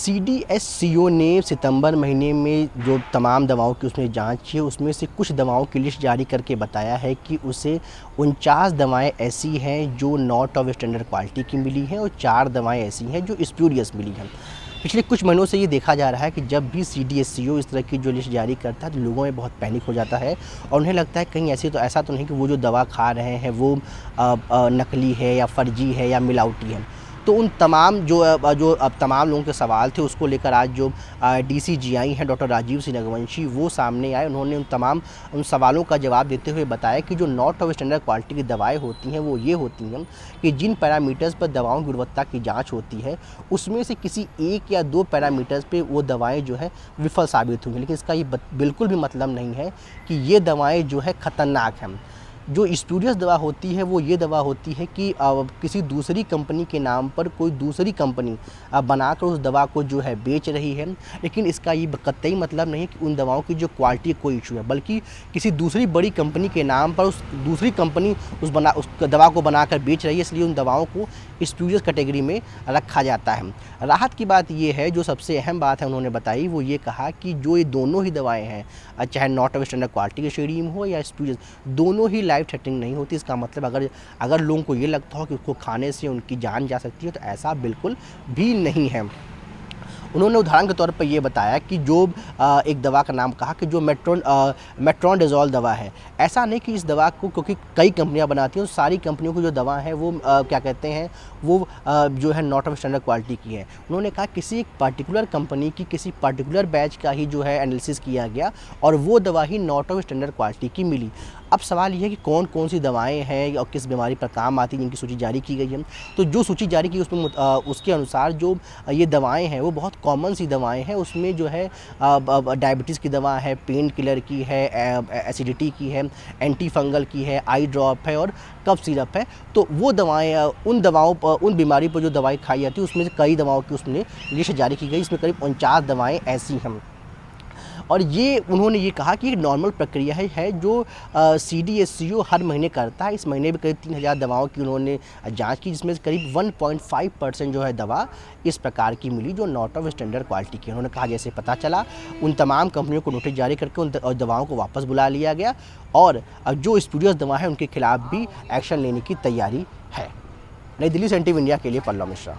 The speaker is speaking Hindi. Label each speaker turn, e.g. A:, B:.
A: CDSCO ने सितंबर महीने में जो तमाम दवाओं की उसने जांच की है, उसमें से कुछ दवाओं की लिस्ट जारी करके बताया है कि उसे 49 दवाएं ऐसी हैं जो नॉट ऑफ स्टैंडर्ड क्वालिटी की मिली हैं और 4 दवाएं ऐसी हैं जो स्प्यूरियस मिली हैं। पिछले कुछ महीनों से ये देखा जा रहा है कि जब भी CDSCO इस तरह की जो लिस्ट जारी करता है तो लोगों में बहुत पैनिक हो जाता है और उन्हें लगता है कहीं ऐसा तो नहीं कि वो जो दवा खा रहे हैं वो नकली है या फर्जी है या मिलावटी है। तो उन तमाम अब तमाम लोगों के सवाल थे, उसको लेकर आज जो DCGI हैं डॉक्टर राजीव सिंह रघुवंशी, वो सामने आए। उन्होंने उन सवालों का जवाब देते हुए बताया कि जो नॉट ऑफ स्टैंडर्ड क्वालिटी की दवाएं होती हैं वो ये होती हैं कि जिन पैरामीटर्स पर दवाओं की गुणवत्ता की जांच होती है उसमें से किसी 1 या 2 पैरामीटर्स पे वो दवाएं जो है विफल साबित होंगी, लेकिन इसका ये बिल्कुल भी मतलब नहीं है कि ये दवाएँ जो है ख़तरनाक हैं। जो स्प्यूरियस दवा होती है वो ये दवा होती है कि किसी दूसरी कंपनी के नाम पर कोई दूसरी कंपनी बनाकर उस दवा को जो है बेच रही है, लेकिन इसका ये कतई मतलब नहीं कि उन दवाओं की जो क्वालिटी कोई इशू है, बल्कि किसी दूसरी बड़ी कंपनी के नाम पर उस दूसरी कंपनी उस दवा को बनाकर बेच रही है, इसलिए उन दवाओं को स्प्यूरियस कैटेगरी में रखा जाता है। राहत की बात ये है, जो सबसे अहम बात है उन्होंने बताई, वो ये कहा कि जो ये दोनों ही दवाएँ हैं, चाहे नॉट ऑफ स्टैंडर्ड क्वालिटी की श्रेणी में हो या स्प्यूरियस, दोनों ही लाइफ थ्रेटनिंग नहीं होती। इसका मतलब अगर लोगों को ये लगता हो कि उसको खाने से उनकी जान जा सकती है तो ऐसा बिल्कुल भी नहीं है। उन्होंने उदाहरण के तौर पर ये बताया कि जो एक दवा का नाम कहा कि जो मेट्रोनडाज़ोल दवा है, ऐसा नहीं कि इस दवा को, क्योंकि कई कंपनियां बनाती हैं, सारी कंपनियों की जो दवा है वो क्या कहते हैं वो जो है नॉट ऑफ स्टैंडर्ड क्वालिटी की है। उन्होंने कहा किसी एक पर्टिकुलर कंपनी की किसी पर्टिकुलर बैच का ही जो है एनालिसिस किया गया और वो दवा ही नॉट ऑफ स्टैंडर्ड क्वालिटी की मिली। अब सवाल ये है कि कौन कौन सी दवाएं हैं और किस बीमारी पर काम आती हैं जिनकी सूची जारी की गई है। तो जो सूची जारी की उसमें उसके अनुसार जो ये दवाएं हैं वो बहुत कॉमन सी दवाएं हैं। उसमें जो है डायबिटीज़ की दवा है, पेन किलर की है, एसिडिटी की है, एंटी फंगल की है, आई ड्रॉप है और कफ सिरप है। तो वो दवाएं उन बीमारी पर जो दवाई खाई जाती है उसमें से कई दवाओं की उसमें लिस्ट जारी की गई। इसमें करीब 49 दवाएँ ऐसी हैं और ये उन्होंने ये कहा कि एक नॉर्मल प्रक्रिया है जो CDSCO हर महीने करता है। इस महीने भी करीब 3000 दवाओं की उन्होंने जांच की, जिसमें से करीब 1.5% जो है दवा इस प्रकार की मिली जो नॉट ऑफ स्टैंडर्ड क्वालिटी की। उन्होंने कहा जैसे पता चला उन तमाम कंपनियों को नोटिस जारी करके उन दवाओं को वापस बुला लिया गया और जो स्प्यूरियस दवा है उनके खिलाफ भी एक्शन लेने की तैयारी है। नई दिल्ली से NTV इंडिया के लिए पल्लव मिश्रा।